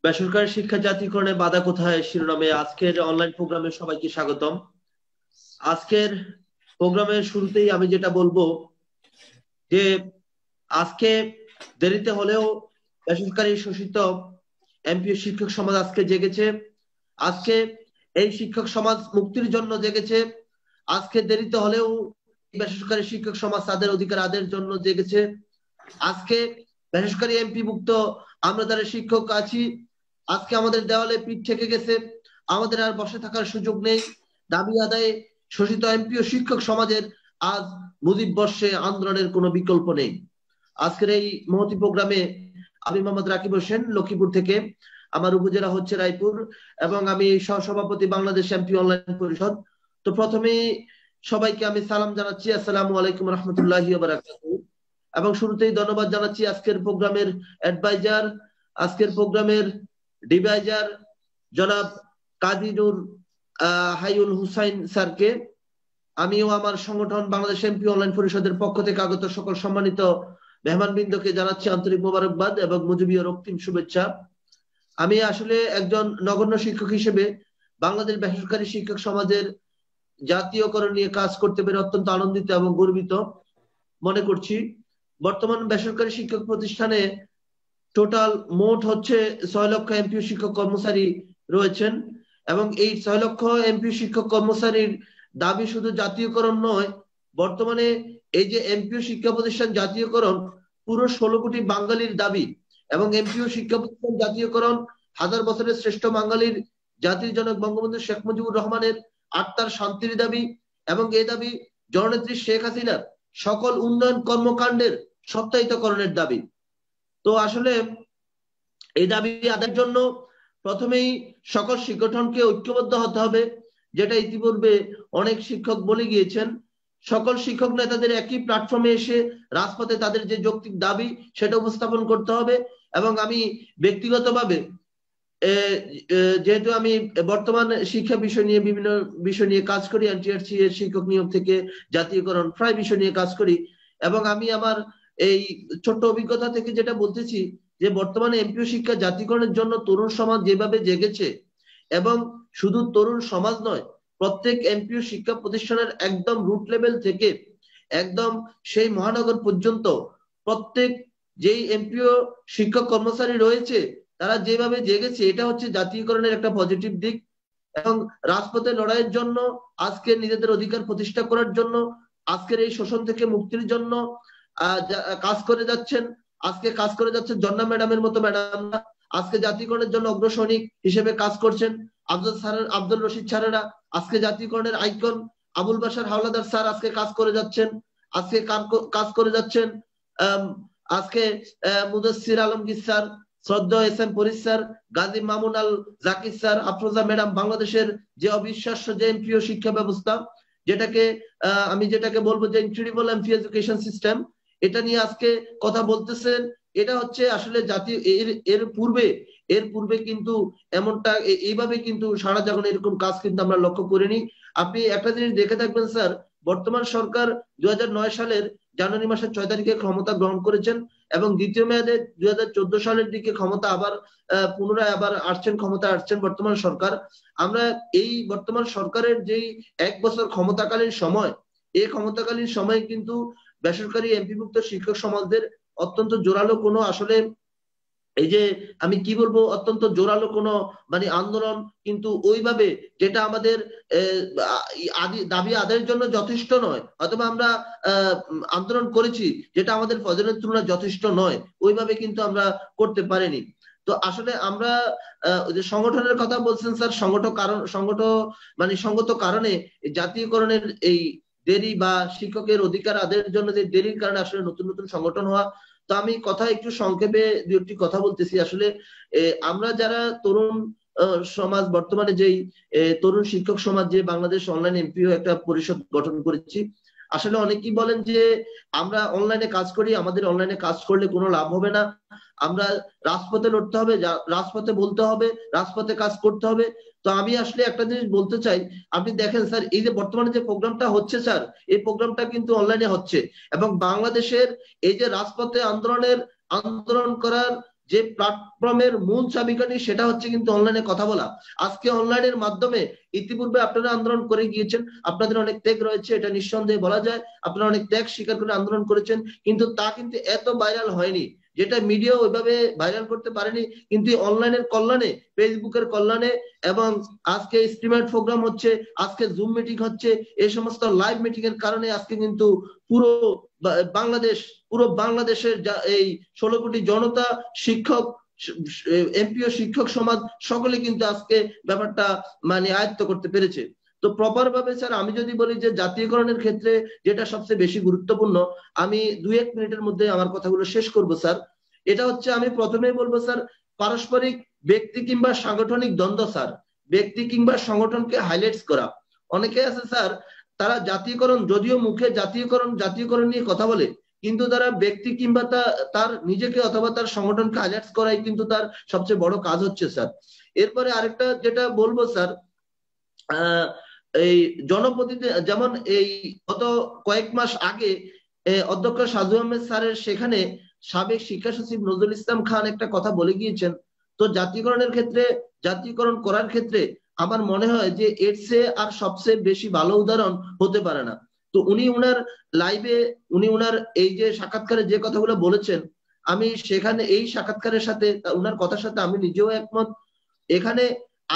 বেসরকারি শিক্ষা জাতীয়করণে বাধা কোথায় শিরোনামে আজকের অনলাইন প্রোগ্রামে সবাইকে স্বাগতম। আজকের প্রোগ্রামের শুরুতেই আমি যেটা বলবো যে আজকে দেরিতে হলেও বেসরকারি শোষিত এমপিও শিক্ষক সমাজ আজকে জেগেছে। আজকে এই শিক্ষক সমাজ মুক্তির জন্য জেগেছে। আজকে দেরিতে হলেও বেসরকারি শিক্ষক সমাজ তাদের অধিকার আদায়ের জন্য জেগেছে। আজকে বেসরকারি এমপি মুক্ত আমরা যারা শিক্ষক আছি, আজকে আমাদের দেওয়ালে পিঠ থেকে গেছে। আমাদের আর বসে থাকার সুযোগ নেই। দাবি আদায়ে শোষিত এমপি ও শিক্ষক সমাজের আজ মুজিব বর্ষে আন্দোলনের কোনো বিকল্প নেই। আজকের এই মহতি প্রোগ্রামে আমি মোহাম্মদ রাকিব হোসেন লক্ষ্মীপুর থেকে, আমার উপজেলা হচ্ছে রায়পুর এবং আমি সহসভাপতি বাংলাদেশ এমপি অনলাইন পরিষদ। তো প্রথমেই সবাইকে আমি সালাম জানাচ্ছি, আসসালামু আলাইকুম রহমতুল্লাহি ওয়া বারাকাতুহু। এবং শুরুতেই ধন্যবাদ জানাচ্ছি আজকের প্রোগ্রামের অ্যাডভাইজার, আজকের প্রোগ্রামের ডিভাইজার জনাব কাজী নূর হাইউল হুসাইন স্যারকে। আমিও আমার সংগঠন বাংলাদেশ এমপি অনলাইন পরিষদের পক্ষ থেকে আগত সকল সম্মানিত মেহমানবৃন্দকে জানাচ্ছি আন্তরিক মোবারকবাদ এবং মুজিবীয় রক্তিম শুভেচ্ছা। আমি আসলে একজন নগণ্য শিক্ষক হিসেবে বাংলাদেশ বেসরকারি শিক্ষক সমাজের জাতীয়করণ নিয়ে কাজ করতে পেরে অত্যন্ত আনন্দিত এবং গর্বিত মনে করছি। বর্তমান বেসরকারি শিক্ষক প্রতিষ্ঠানে টোটাল মোট হচ্ছে 6 লক্ষ এমপিও শিক্ষক কর্মচারী রয়েছেন এবং এই 6 লক্ষ এমপিও শিক্ষক কর্মচারীর দাবি শুধু জাতীয়করণ নয়, বর্তমানে এই যে এমপিও শিক্ষা প্রতিষ্ঠান জাতীয়করণ পুরো 16 কোটি বাঙালির দাবি। এবং এমপিও শিক্ষা প্রতিষ্ঠান জাতীয়করণ হাজার বছরের শ্রেষ্ঠ বাঙালির জাতির জনক বঙ্গবন্ধু শেখ মুজিবুর রহমানের আত্মার শান্তির দাবি এবং এই দাবি জননেত্রী শেখ হাসিনার সকল উন্নয়ন কর্মকাণ্ডের সত্যায়িতকরণের দাবি। তো আসলে এই দাবি আদায়ের জন্য প্রথমেই সকল সংগঠনকে ঐক্যবদ্ধ হতে হবে, যেটা ইতিপূর্বে অনেক শিক্ষক বলে গিয়েছেন। সকল শিক্ষক নেতাদের একই প্ল্যাটফর্মে এসে রাজপথে তাদের যে যৌক্তিক দাবি সেটা উপস্থাপন করতে হবে। এবং আমি ব্যক্তিগতভাবে যেহেতু আমি বর্তমান শিক্ষা বিষয় নিয়ে বিভিন্ন বিষয় নিয়ে কাজ করি, এনটিআরসি এর শিক্ষক নিয়োগ থেকে জাতীয়করণ প্রায় বিষয় নিয়ে কাজ করি, এবং আমি আমার এই ছোট্ট অভিজ্ঞতা থেকে যেটা বলতেছি যে বর্তমানে এমপিও শিক্ষা জাতীয়করণের জন্য তরুণ সমাজ যেভাবে জেগেছে, এবং শুধু তরুণ সমাজ নয়, প্রত্যেক এমপিও শিক্ষা প্রতিষ্ঠানের একদম রুট লেভেল থেকে একদম সেই মহানগর পর্যন্ত প্রত্যেক যেই এমপিও শিক্ষক কর্মচারী রয়েছে তারা যেভাবে জেগেছে, এটা হচ্ছে জাতীয়করণের একটা পজিটিভ দিক। এবং রাজপথে লড়াইয়ের জন্য, আজকে নিজেদের অধিকার প্রতিষ্ঠা করার জন্য, আজকের এই শোষণ থেকে মুক্তির জন্য কাজ করে যাচ্ছেন। আজকে কাজ করে যাচ্ছেন জন্না ম্যাডামের মতো ম্যাডামরা, আজকে জাতীয়করণের জন্য অগ্রসৈনিক হিসেবে কাজ করছেন। আব্দুল রশিদ স্যারেরা আজকে জাতীয়করণের আইকন। আবুল বাশার হাওলাদার স্যার আজকে কাজ করে যাচ্ছেন। আজকে কাজ করে যাচ্ছেন আজকে মুদাসসির আলমগীর স্যার, শ্রদ্ধা S M Paris sir, Gazi Mamun Al Zakir sir, Afroza madam. বাংলাদেশের যে অবিশ্বাস্য যে এমপিও শিক্ষা ব্যবস্থা, যেটাকে আমি যেটাকে বলবো যে ইনক্রেডিবল এমপি এডুকেশন সিস্টেম, এটা নিয়ে আজকে কথা বলতেছেন। এটা হচ্ছে আসলে জাতীয় এর পূর্বে কিন্তু এমনটা এইভাবে কিন্তু সারা জাগনে এরকম কাজ কিন্তু আমরা লক্ষ্য করিনি। আপনি একটা জিনিস দেখে থাকবেন স্যার, বর্তমান সরকার 2009 সালের জানুয়ারি মাসের 6 তারিখে ক্ষমতা গ্রহণ করেছেন এবং দ্বিতীয় মেয়াদে 2014 সালের দিকে ক্ষমতা আবার পুনরায় আবার ক্ষমতা আসছেন বর্তমান সরকার। আমরা এই বর্তমান সরকারের যেই 1 বছর ক্ষমতাকালীন সময়, এই ক্ষমতাকালীন সময় কিন্তু বেসরকারি এমপিভুক্ত শিক্ষক সমাজদের অত্যন্ত জোরালো কোনো আসলে এই যে আমি কি বলবো অত্যন্ত জোরালো কোনো মানে আন্দোলন কিন্তু ওইভাবে যেটা আমাদের দাবি আদায়ের জন্য যথেষ্ট নয়, অথবা আমরা আন্দোলন করেছি যেটা আমাদের ফজরের তুলনায় যথেষ্ট নয়, ওইভাবে কিন্তু আমরা করতে পারিনি। তো আসলে আমরা যে সংগঠনের কথা বলছেন স্যার, সঙ্গত কারণে জাতীয়করণের এই দেরি বা শিক্ষকের অধিকার আদায়ের জন্য যে দেরির কারণে আসলে নতুন নতুন সংগঠন হওয়া। তো আমি কথা একটু সংক্ষেপে দু একটি কথা বলতেছি। আসলে আমরা যারা তরুণ সমাজ, বর্তমানে যেই তরুণ শিক্ষক সমাজ যে বাংলাদেশ অনলাইন এমপিও একটা পরিষদ গঠন করেছি, আসলে অনেকেই বলেন যে আমরা অনলাইনে কাজ করি, আমাদের অনলাইনে কাজ করলে কোনো লাভ হবে না, আমরা রাজপথে লড়তে হবে, রাজপথে বলতে হবে, রাজপথে কাজ করতে হবে। তো আমি আসলে একটা জিনিস বলতে চাই, আপনি দেখেন স্যার, এই যে বর্তমানে যে প্রোগ্রামটা হচ্ছে স্যার, এই প্রোগ্রামটা কিন্তু অনলাইনে হচ্ছে এবং বাংলাদেশের এই যে রাজপথে আন্দোলন করার যে প্ল্যাটফর্মের মূল চাবিকাঠি সেটা হচ্ছে কিন্তু অনলাইনে কথা বলা। আজকে অনলাইনের মাধ্যমে ইতিপূর্বে আপনারা আন্দোলন করে গিয়েছেন, আপনাদের অনেক ত্যাগ রয়েছে, এটা নিঃসন্দেহে বলা যায়। আপনারা অনেক ত্যাগ স্বীকার করে আন্দোলন করেছেন, কিন্তু তা কিন্তু এত ভাইরাল হয়নি, যেটা মিডিয়া ওইভাবে ভাইরাল করতে পারেনি। কিন্তু অনলাইনের কল্যাণে, ফেসবুকের কল্যাণে, এবং আজকে স্ট্রিমের প্রোগ্রাম হচ্ছে, আজকে জুম মিটিং হচ্ছে, এই সমস্ত লাইভ মিটিং এর কারণে আজকে কিন্তু পুরো বাংলাদেশ, পুরো বাংলাদেশের এই 16 কোটি জনতা, শিক্ষক, এমপিও, শিক্ষক সমাজ সকলে কিন্তু আজকে ব্যাপারটা মানে আয়ত্ত করতে পেরেছে। তো প্রপার ভাবে স্যার আমি যদি বলি যে জাতীয়করণের ক্ষেত্রে যেটা সবচেয়ে বেশি গুরুত্বপূর্ণ, আমি 2-1 মিনিটের মধ্যে আমার কথাগুলো শেষ করব স্যার। এটা হচ্ছে, আমি প্রথমেই বলবো স্যার, পারস্পরিক ব্যক্তি কিংবা সাংগঠনিক দ্বন্দ্ব স্যার, ব্যক্তি কিংবা সংগঠনকে হাইলাইটস করা। অনেকে আছে স্যার, তারা জাতীয়করণ, যদিও মুখে জাতীয়করণ জাতীয়করণ নিয়ে কথা বলে, কিন্তু তারা ব্যক্তি কিংবা তার নিজেকে অথবা তার সংগঠনকে হাইলাইটস করাই কিন্তু তার সবচেয়ে বড় কাজ হচ্ছে স্যার। এরপরে আরেকটা যেটা বলবো স্যার, এই জনপ্রতিনিধি, যেমন এই গত কয়েক মাস আগে অধ্যক্ষ সাজু আহমেদ স্যারের সেখানে সাবেক শিক্ষা সচিব নজরুল ইসলাম খান একটা কথা বলে গিয়েছেন। তো জাতীয়করণের ক্ষেত্রে, জাতীয়করণ করার ক্ষেত্রে আমার মনে হয় যে এর চেয়ে আর সবচেয়ে বেশি ভালো উদাহরণ হতে পারে না। তো উনি উনার লাইভে, উনি উনার এই যে সাক্ষাৎকারে যে কথাগুলো বলেছেন, আমি সেখানে এই সাক্ষাৎকারের সাথে, উনার কথার সাথে আমি নিজেও একমত। এখানে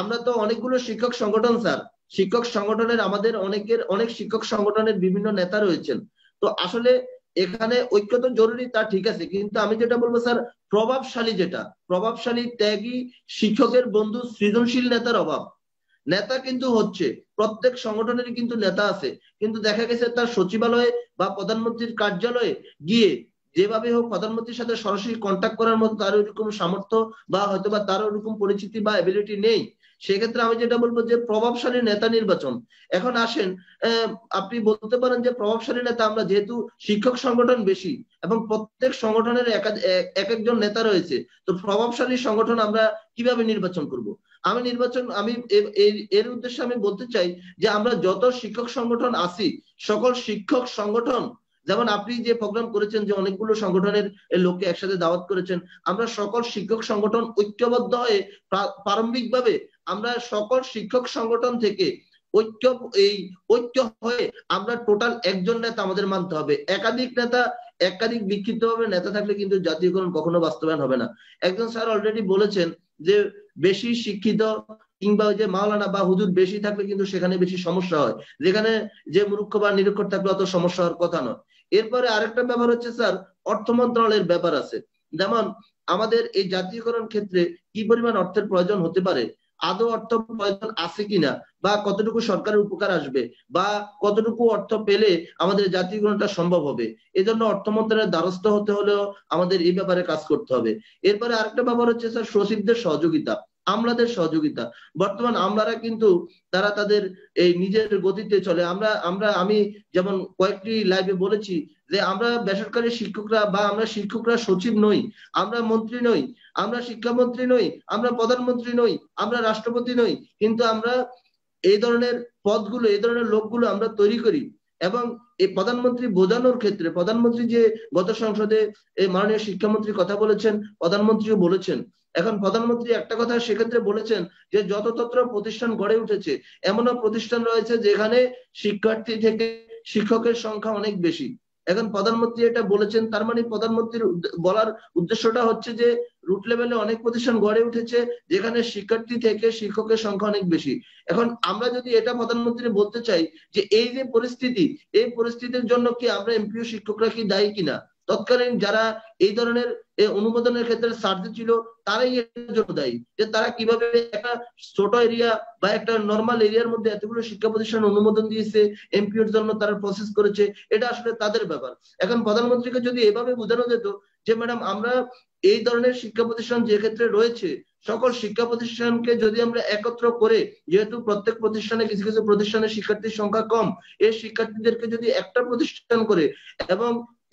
আমরা তো অনেকগুলো শিক্ষক সংগঠন স্যার, শিক্ষক সংগঠনের আমাদের অনেক শিক্ষক সংগঠনের বিভিন্ন নেতা রয়েছেন। তো আসলে এখানে ঐক্য তো জরুরি, তা ঠিক আছে, কিন্তু আমি যেটা বলবো স্যার, প্রভাবশালী, যেটা প্রভাবশালী, ত্যাগী, শিক্ষকের বন্ধু, সৃজনশীল নেতার অভাব। নেতা কিন্তু হচ্ছে, প্রত্যেক সংগঠনেরই কিন্তু নেতা আছে, কিন্তু দেখা গেছে তার সচিবালয়ে বা প্রধানমন্ত্রীর কার্যালয়ে গিয়ে যেভাবে হোক প্রধানমন্ত্রীর সাথে সরাসরি কন্ট্যাক্ট করার মতো তার ওইরকম সামর্থ্য বা হয়তোবা তার ওইরকম পরিচিতি বা এবিলিটি নেই। সেক্ষেত্রে আমি যেটা বলবো যে প্রভাবশালী নেতা নির্বাচন। এখন আসেন, আপনি বলতে পারেন যে প্রভাবশালী নেতা, আমরা যেহেতু শিক্ষক সংগঠন বেশি এবং প্রত্যেক সংগঠনের এক একজন নেতা রয়েছে, তো প্রভাবশালী সংগঠন আমরা কিভাবে নির্বাচন করব? আমি এর উদ্দেশ্যে আমি বলতে চাই যে আমরা যত শিক্ষক সংগঠন আছি, সকল শিক্ষক সংগঠন, যেমন আপনি যে প্রোগ্রাম করেছেন যে অনেকগুলো সংগঠনের লোককে একসাথে দাওয়াত করেছেন, আমরা সকল শিক্ষক সংগঠন ঐক্যবদ্ধ হয়ে প্রারম্ভিকভাবে আমরা সকল শিক্ষক সংগঠন থেকে ঐক্য এই ঐক্য হয়ে আমরা টোটাল একজন নেতা আমাদের মানতে হবে। একাধিক নেতা, একাধিক বিক্ষিপ্ত ভাবে নেতা থাকলে কিন্তু জাতীয়করণ কখনো বাস্তবায়ন হবে না। একজন স্যার অলরেডি বলেছেন যে বেশি শিক্ষিত কিংবা ওই যে মাওলানা বা হুজুর বেশি থাকলে কিন্তু সেখানে বেশি সমস্যা হয়, যেখানে যে মূর্খ বা নিরক্ষর থাকলে অত সমস্যা হওয়ার কথা নয়। এরপরে আরেকটা ব্যাপার হচ্ছে স্যার, অর্থ মন্ত্রণালয়ের ব্যাপার আছে। যেমন আমাদের এই জাতীয়করণ ক্ষেত্রে কি পরিমাণ অর্থের প্রয়োজন হতে পারে, আদৌ অর্থ প্রয়োজন আছে কিনা, বা কতটুকু সরকারের উপকার আসবে, বা কতটুকু অর্থ পেলে আমাদের জাতীয়করণটা সম্ভব হবে, এজন্য অর্থ মন্ত্রণালয়ের দ্বারস্থ হতে হলেও আমাদের এই ব্যাপারে কাজ করতে হবে। এরপরে আরেকটা ব্যাপার হচ্ছে স্যার, সচিবদের সহযোগিতা, আমলাদের সহযোগিতা। বর্তমান আমলারা কিন্তু তারা তাদের এই নিজের গতিতে চলে। আমি যেমন কয়েকটি লাইভে বলেছি যে আমরা বেসরকারি শিক্ষকরা বা আমরা শিক্ষকরা সচিব নই, আমরা মন্ত্রী নই, আমরা শিক্ষামন্ত্রী নই, আমরা প্রধানমন্ত্রী নই, আমরা রাষ্ট্রপতি নই, কিন্তু আমরা এই ধরনের পদগুলো, এই ধরনের লোকগুলো আমরা তৈরি করি। এবং এই প্রধানমন্ত্রী বোঝানোর ক্ষেত্রে, প্রধানমন্ত্রী যে গত সংসদে এই মাননীয় শিক্ষামন্ত্রী কথা বলেছেন, প্রধানমন্ত্রীও বলেছেন, এখন প্রধানমন্ত্রী একটা কথা সেক্ষেত্রে বলেছেন যে যততত্র প্রতিষ্ঠান গড়ে উঠেছে, এমনও প্রতিষ্ঠান রয়েছে যেখানে শিক্ষার্থী থেকে শিক্ষকের সংখ্যা অনেক বেশি। এখন প্রধানমন্ত্রী এটা বলেছেন, তার মানে প্রধানমন্ত্রীর বলার উদ্দেশ্যটা হচ্ছে যে রুট লেভেলে অনেক প্রতিষ্ঠান গড়ে উঠেছে যেখানে শিক্ষার্থী থেকে শিক্ষকের সংখ্যা অনেক বেশি। এখন আমরা যদি এটা প্রধানমন্ত্রী বলতে চাই যে এই যে পরিস্থিতি, এই পরিস্থিতির জন্য কি আমরা এমপিও শিক্ষকরা কি দায়ী কিনা? তৎকালীন যারা এই ধরনের অনুমোদনের ক্ষেত্রে সার্জ ছিল, তারাই এর জন্য দায়ী, যে তারা কিভাবে একটা ছোট এরিয়া বা একটা নর্মাল এরিয়ার মধ্যে এতগুলো শিক্ষা প্রতিষ্ঠান অনুমোদন দিয়েছে, এমপিওর জন্য তারা প্রসেস করেছে, এটা আসলে তাদের ব্যাপার। এখন প্রধানমন্ত্রীকে যদি এভাবে বোঝানো যেত যে ম্যাডাম, আমরা এই ধরনের শিক্ষা প্রতিষ্ঠান যে ক্ষেত্রে রয়েছে, সকল শিক্ষা প্রতিষ্ঠানকে যদি আমরা একত্র করে, যেহেতু প্রত্যেক প্রতিষ্ঠানে কিছু কিছু প্রতিষ্ঠানের শিক্ষার্থীর সংখ্যা কম, এই শিক্ষার্থীদেরকে যদি একটা প্রতিষ্ঠান করে এবং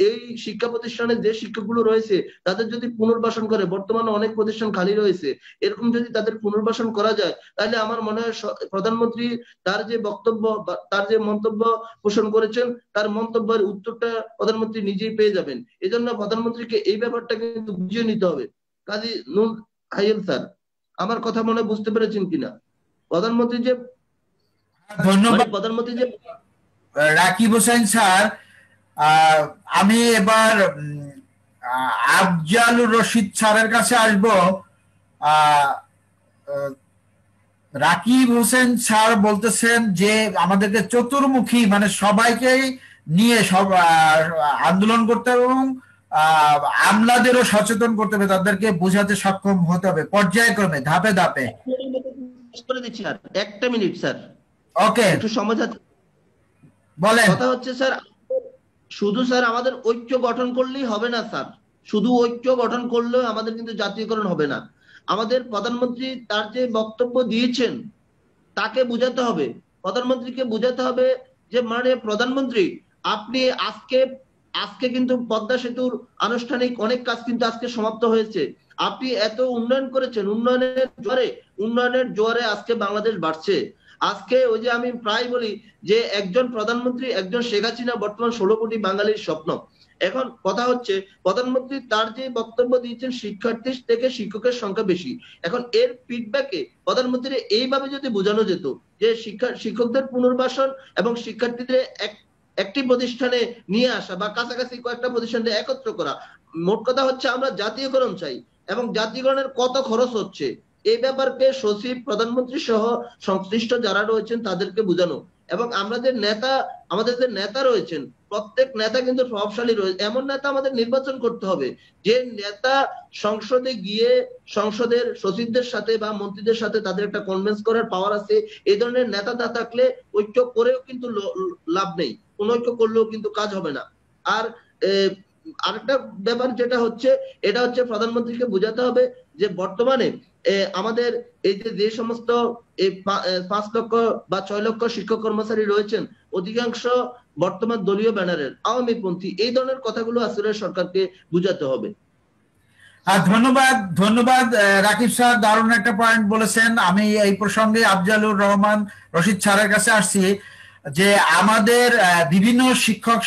এই শিক্ষা প্রতিষ্ঠানে যে শিক্ষকগুলো রয়েছে তাদের যদি পুনর্বাসন করে, বর্তমানে অনেক প্রতিষ্ঠান খালি রয়েছে, এরকম যদি তাদের পুনর্বাসন করা যায়, তাহলে আমার মনে হয় প্রধানমন্ত্রী তার যে বক্তব্য বা তার যে মন্তব্য পোষণ করেছেন, তার মন্তব্যের উত্তরটা প্রধানমন্ত্রী নিজেই পেয়ে যাবেন। এজন্য প্রধানমন্ত্রীকে এই ব্যাপারটা কিন্তু বুঝিয়ে নিতে হবে। কাজী নুর হাইম স্যার, আমার কথা মনে বুঝতে পেরেছেন কিনা? প্রধানমন্ত্রী যে ধন্যবাদ প্রধানমন্ত্রী যে রাকিব হোসেন স্যার। আমি এবার আফজালুর রশিদ স্যারের কাছে আসব। আহ, আহ, রাকিব হোসেন স্যার বলতেছেন যে আমাদেরকে চতুর্মুখী মানে সবাইকেই নিয়ে সব আন্দোলন করতে হবে এবং আমলাদেরও সচেতন করতে হবে, তাদেরকে বোঝাতে সক্ষম হতে হবে পর্যায়ক্রমে ধাপে ধাপে। করে দিচ্ছি আর একটা মিনিট স্যার, ওকে একটু সময় যাচ্ছে। বলেন। কথা হচ্ছে স্যার, শুধু স্যার আমাদের ঐক্য গঠন করলেই হবে না স্যার, শুধু ঐক্য গঠন করলেও আমাদের কিন্তু জাতীয়করণ হবে না। আমাদের প্রধানমন্ত্রী তার যে বক্তব্য দিয়েছেন তাকে বুঝাতে হবে, প্রধানমন্ত্রীকে বুঝাতে হবে যে মানে প্রধানমন্ত্রী আপনি আজকে আজকে কিন্তু পদ্মা সেতুর আনুষ্ঠানিক অনেক কাজ কিন্তু আজকে সমাপ্ত হয়েছে। আপনি এত উন্নয়ন করেছেন, উন্নয়নের জোয়ারে আজকে বাংলাদেশ বাড়ছে। আজকে ওই যে আমি প্রায় বলি যে একজন প্রধানমন্ত্রী, একজন শেখ হাসিনা বর্তমান 16 কোটি বাঙালির স্বপ্ন। এখন কথা হচ্ছে প্রধানমন্ত্রী তার যে বক্তব্য দিয়েছেন শিক্ষার্থী থেকে শিক্ষকের সংখ্যা বেশি। এখন এর ফিডব্যাকে প্রধানমন্ত্রী এইভাবে যদি বোঝানো যেত যে শিক্ষকদের পুনর্বাসন এবং শিক্ষার্থীদের একটি প্রতিষ্ঠানে নিয়ে আসা বা কাছাকাছি কয়েকটা প্রতিষ্ঠানে একত্র করা। মোট কথা হচ্ছে আমরা জাতীয়করণ চাই এবং জাতীয়করণের কত খরচ হচ্ছে এই ব্যাপারকে সচিব, প্রধানমন্ত্রী সহ সংশ্লিষ্ট যারা রয়েছেন তাদেরকে বোঝানো। এবং আমাদের যে নেতা রয়েছেন প্রত্যেক নেতা কিন্তু প্রভাবশালী রয়েছে, এমন নেতা আমাদের নির্বাচন করতে হবে যে নেতা সংসদে গিয়ে সংসদের সচিবদের সাথে বা মন্ত্রীদের সাথে তাদের একটা কনভিন্স করার পাওয়ার আছে। এই ধরনের নেতা না থাকলে ঐক্য করেও কিন্তু লাভ নেই, কোন ঐক্য করলেও কিন্তু কাজ হবে না। আর আরেকটা ব্যাপার যেটা হচ্ছে এটা হচ্ছে প্রধানমন্ত্রীকে বোঝাতে হবে যে বর্তমানে আমাদের এই যে সমস্ত এই 5 লক্ষ বা 6 লক্ষ শিক্ষক কর্মচারী রয়েছেন অধিকাংশ বর্তমান দলীয় ব্যানারের আওয়ামীপন্থী। এই ধরনের কথাগুলো আসলে সরকারকে বুঝাতে হবে। ধন্যবাদ ধন্যবাদ রাকিব স্যার, দারুণ একটা পয়েন্ট বলেছেন। আমি এই প্রসঙ্গে আফজালুর রহমান রশিদ স্যারের কাছে আসছি যে আমাদের বিভিন্ন শিক্ষক